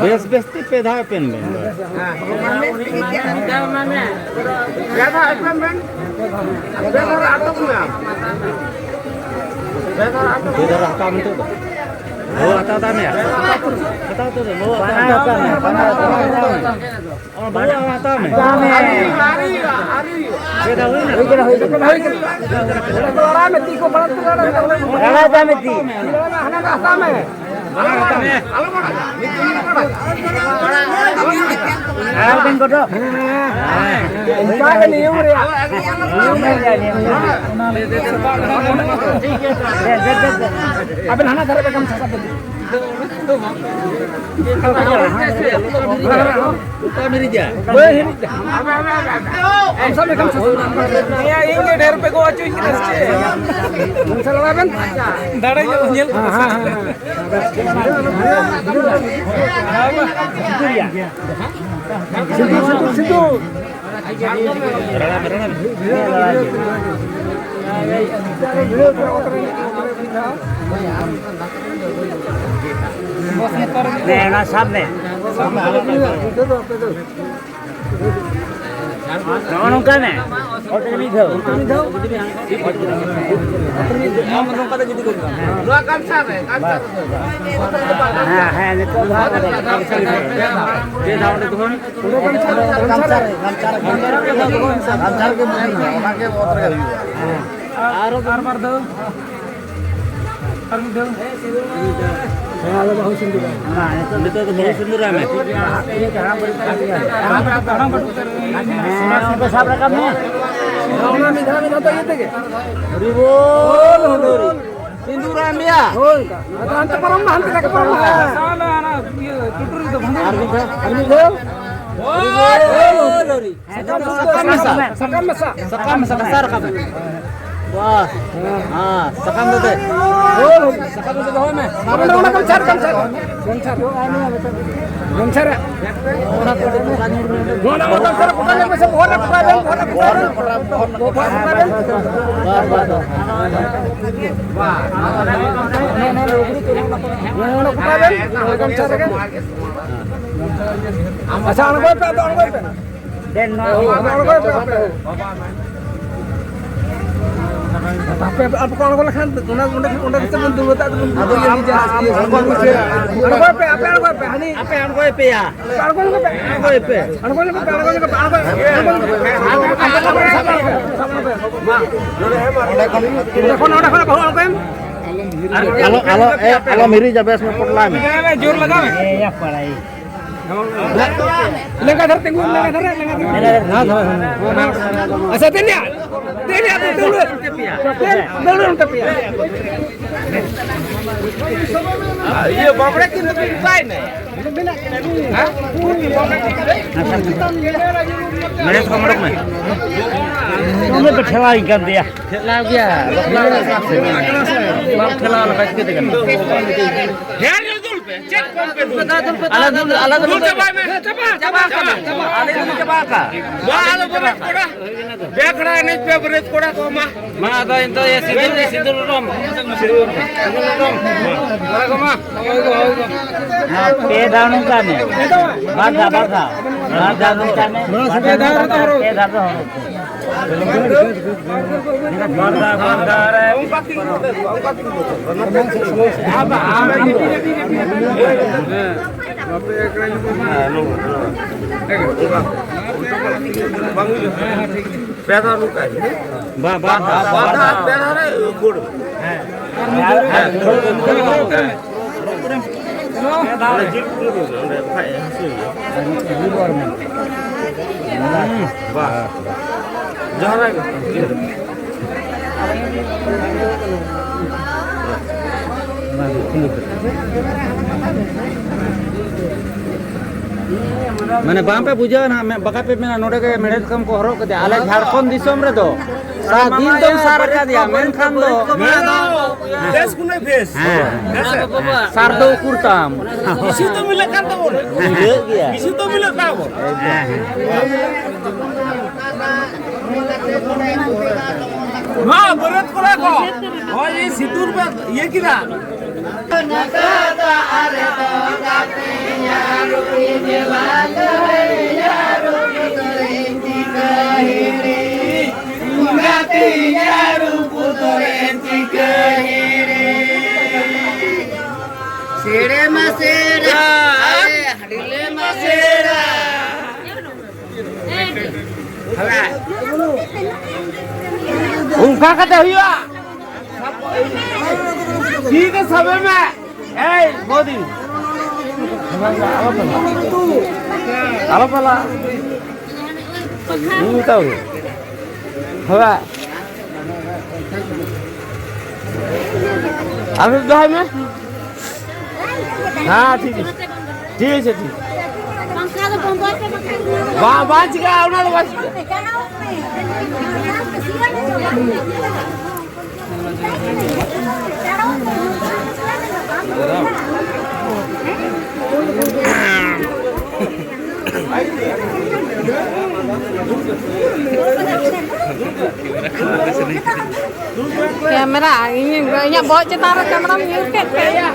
Base base पेधा pen में वो आता था मैं बता तो वो आता मैं और बड़ा आता मैं बेटा हुई ना बड़ा में ती को बड़ा था में ती हना आता में दिन को तो इनका नहीं हो रहा अब हना घर पे कम छका दे मेरी जा हम सब कम ये इंगे ढेर पे को अच्छी इंगे चलवा बन दाड़े जेल सिद्धू ना सामने नौका में होटल में दो हम नौका तो जिदी करूंगा दो काम साहब है हां है ने तो भाग ये दावने तो काम साहब के मुझे ओना के उतर गई आरो बार दो दो हेलो बहुत सुंदर हां तो बहुत सुंदर है मैं ये कहां पर उनको सब रकम में मिधा तो ये देखे हरि बोल होरी सिंदूरा मिया होल का अंत परम अंत तक परम साला ना ये टुटुरी तो भंग हरि बोल होरी सकम मसा रकम वाह हां सकम दे बोल सकम दे हो मैं ओना कम चार गंछर ओना को दुकान में ओना सर पकड़ने में से ओना पकड़ा वाह ना लोगरी तो ओना पकड़ा गंछर के अच्छा अनुभव पे देन ना अनुभव पे apa kalau kan udah kita menunggu tak menunggu yang jelas apa hani apa yang gue pe ya gue pe kalau miri jabe semua potlam jur lagam ya pala Lengkap dhar tenggu lengkap dhar. Asa tenya dulu tapi ya. Iya bapak kita lain nih. Hah? Mana kamu nih? Kamu berkhela ikan dia. Khela dia. Bang khela lepas kita kan. Ya dulu pe. Cek kompe dulu. Ala dulu coba. Ala dulu coba ka. Wah ala berat koda. Bekra ini pe berat koda ko mah. Mana ada itu ya sidur rom. Koda ko mah. Nah, pe daun kan nih. Baga. Daun kan nih. Pe daun. मैंने वहाँ पे पूछा ना मैं बका पे मेरा नोटे के मेरे कम को हरो कहते आले झारखंड दिसोम रे तो सारा दिन तो सार का दिया मैं खान दो देश को नहीं भेज सार दो कुर्ताम इसी तो मिले कर दो इसी तो मिले का वो हाँ बरत कोला को और ये सितूर पे ये किला नकाता अरे तो गाते यारो ये बात है यारो पुतरे कहिरे गाते यारो पुतरे कहिरे सेरे मसेरा अरे हडिले मसेरा हला उनका कहते हुआ ठीक है सब में ए मोदी आला पला नहीं तो हवा अभी दो है में हाँ ठीक है वहाँ बांच गया उन्होंने बांच camera ini bawa cetar kamera nyuket kayak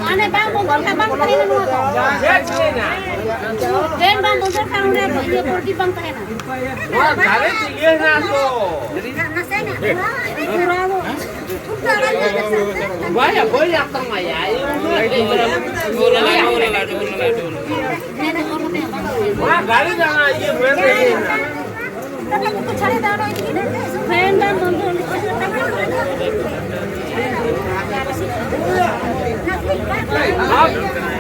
Ane bang bongkar bang tadi nanu to. Den bang bongkar kamu ni ye porti bang tadi na. wah kali tinggi na to. Banyak tengah ya. Wah kali jangan ye berarti. Tapi aku cari dana ini. Ben bang bongkar.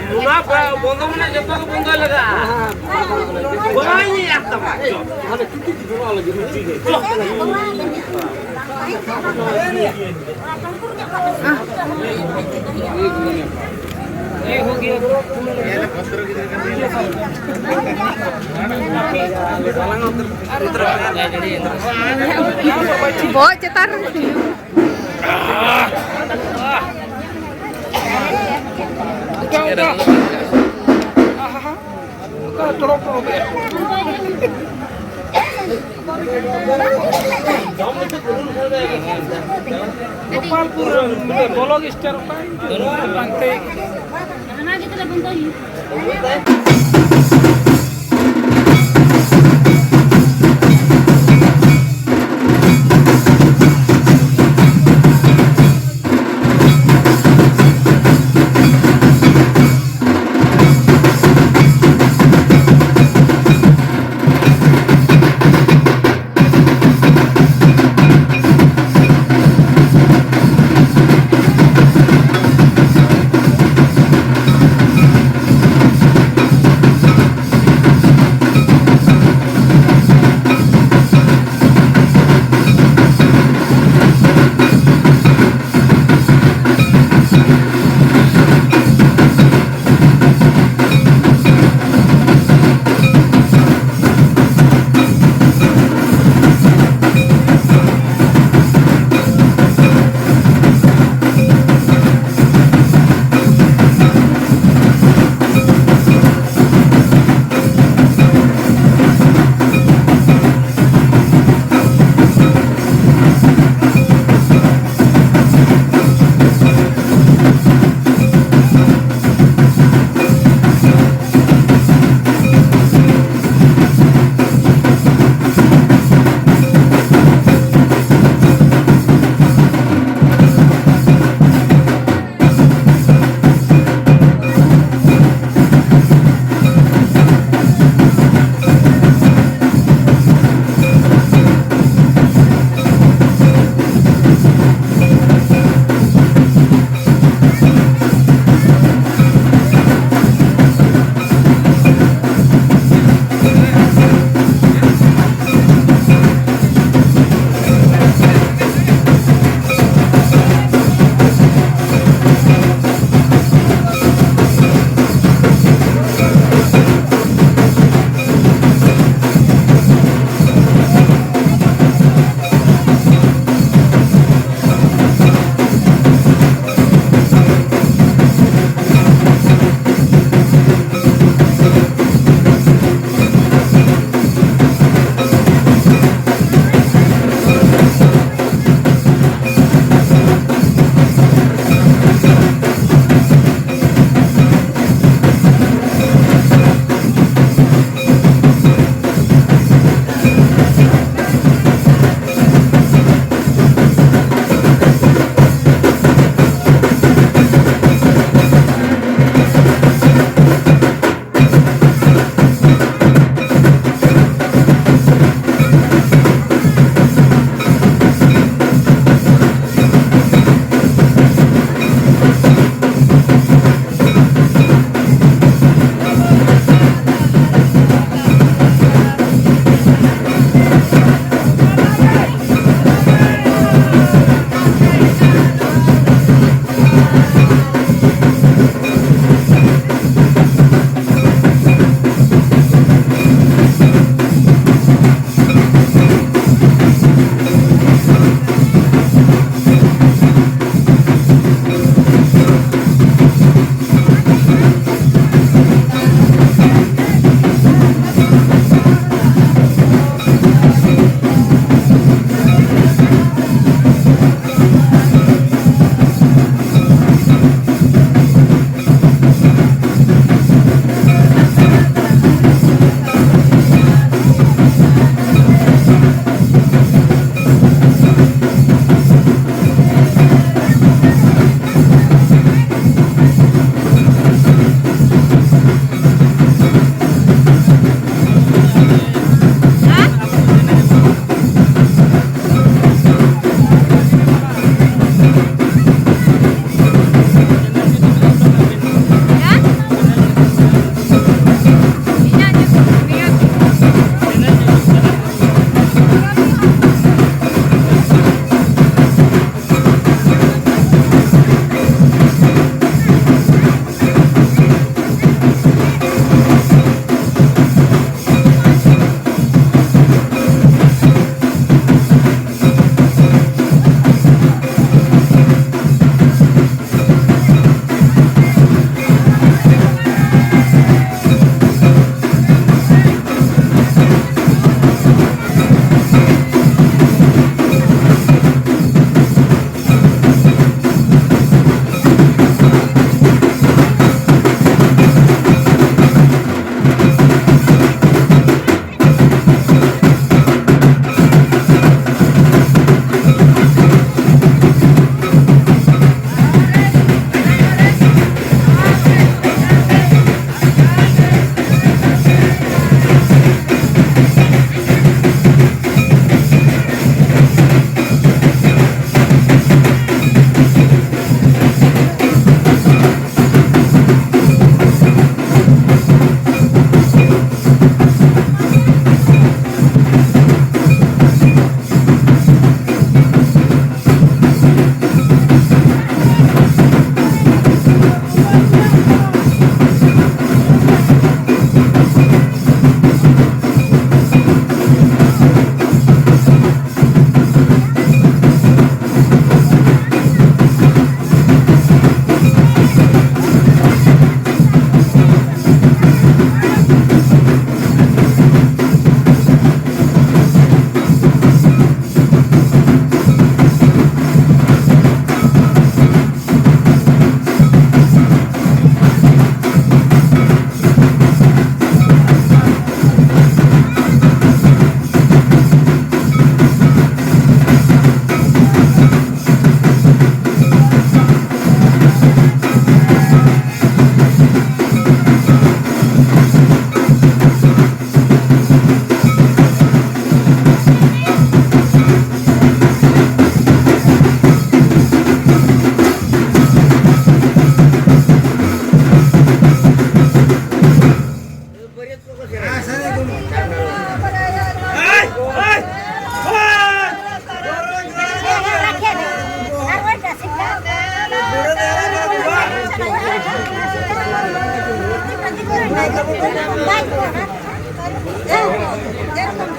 Kenapa bongkar mana jatuh bongkar lagi? Banyak tengah. Ada titik di bawah lagi ruci deh. ये हो गया बहुत cetar Bolong istar pantai. Karena kita dah bentuk.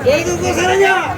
Itu caranya.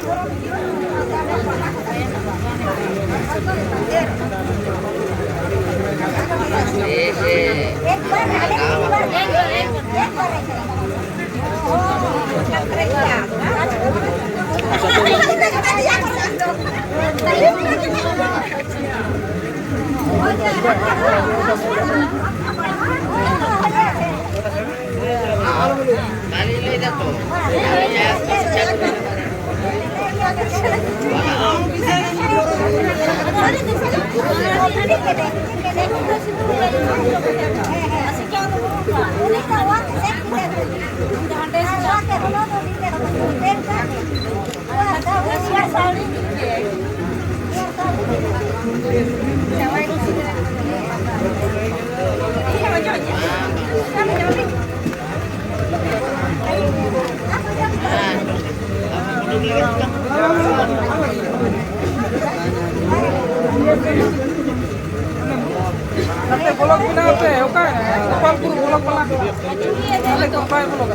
Nanti bolak pina apa? Oke, kupal pur bolak pala. Nanti kupal bolak.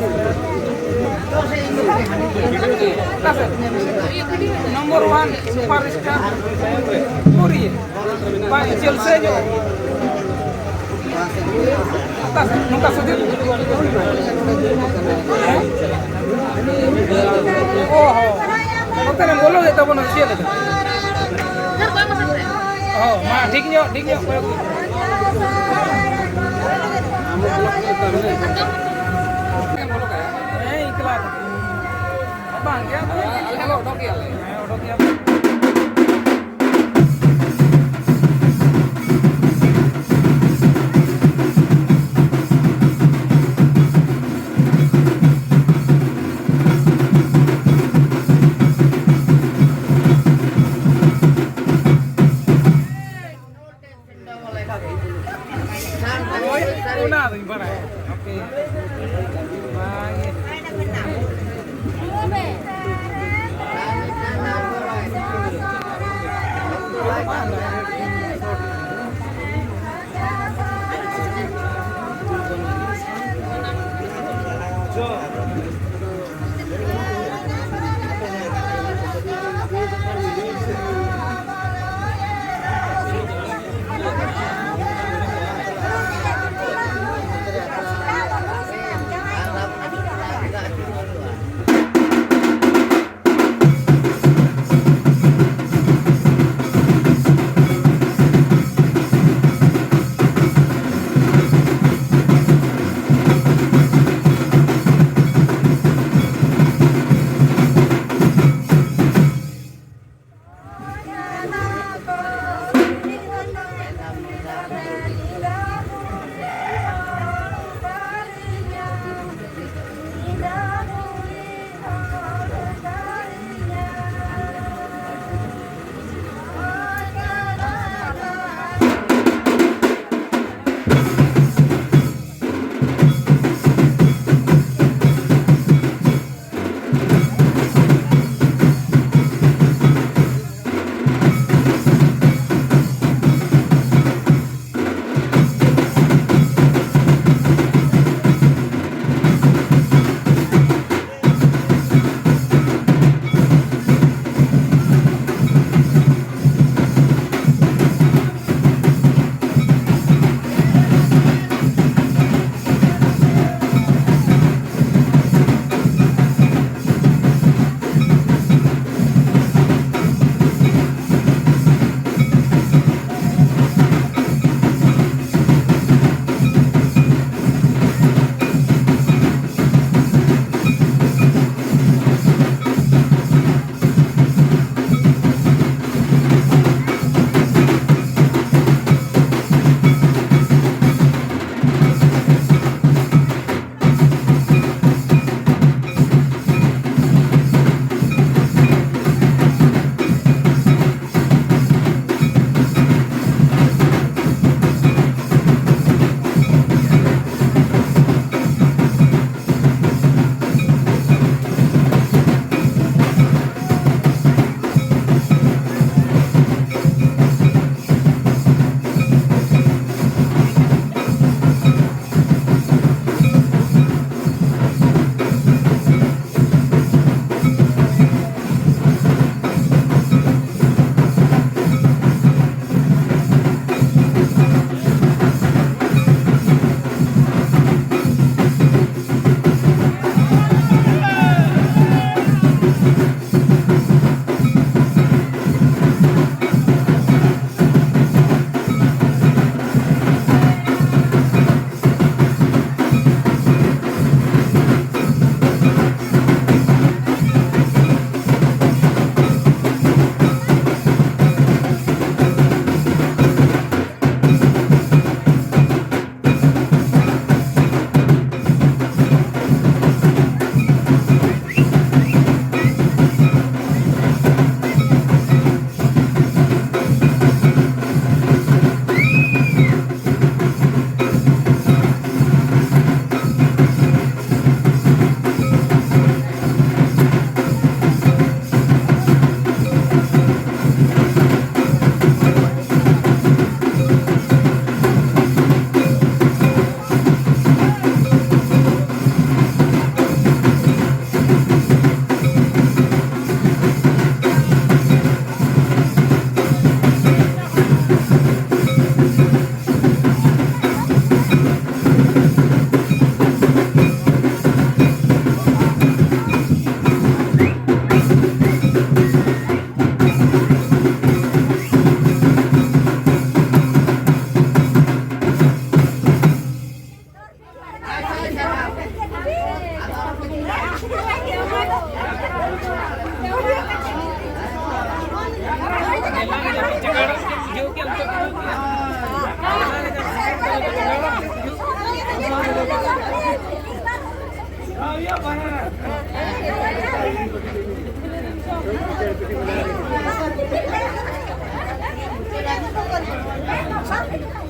Kasih. Nomor 1 superstar Puri. Pak Chelsea jo. Kasih, nunca sudah. Oh, nanti yang bolak itu pun siapa itu? Oh, mah diknya. Iklan. Bang, ya. Halo, Doki. Una de para. Oke. Thank you.